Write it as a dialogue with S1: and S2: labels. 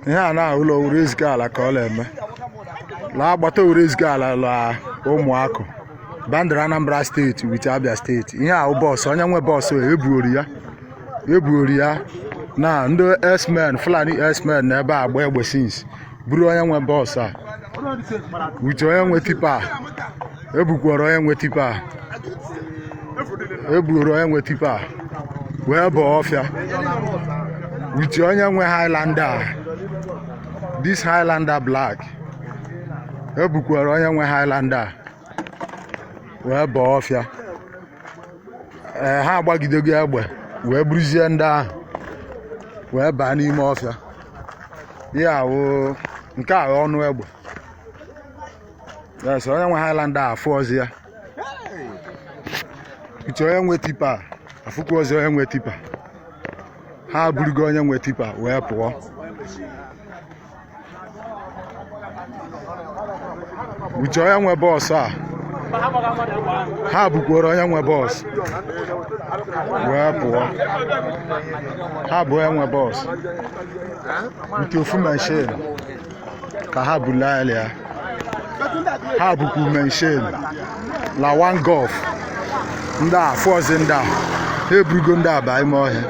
S1: ihe a na ụlọ ureziga ala ka ọ na-eme la agbata ureziga ala la ụmụakụ bandara Anambra steeti with Abia steeti. Ihe a bọọsụ onye nwe bọọsụ ebuori ya na ndị S-men Fulani S-men na ebe agba egbe since buru onye nwe bọọsụ a with onye nwe tipa ebukwara onye nwe tipa ebuoro onye nwe tipa wee bọọ ọfịa with onye nwe Highlander. This Highlander black ebukwara onye nwe Highlander wee bọọ ọfịa. Ha agbagidego egbe wee buruzie ndị ahụ wee baa n'ime ọfịa. Ya wụ nke a ọnụ egbe. Yes, onye nwe Highlander afụ ọzọ ya. Uche onye nwe tipa afụkwa ọzọ onye nwe tipa. Ha burugo onye nwe tipa wee pụọ. Uche onye nwe bọọsụ a ha bukwara onye nwe bọọsụ wee pụọ. Ha bụ onye nwe bọọsụ nke ofu machine ka ha bulali ya. Ha bukwu machine la one golf ndị a fọzi ndị a ha eburugo ndị a baa ime ọhịa.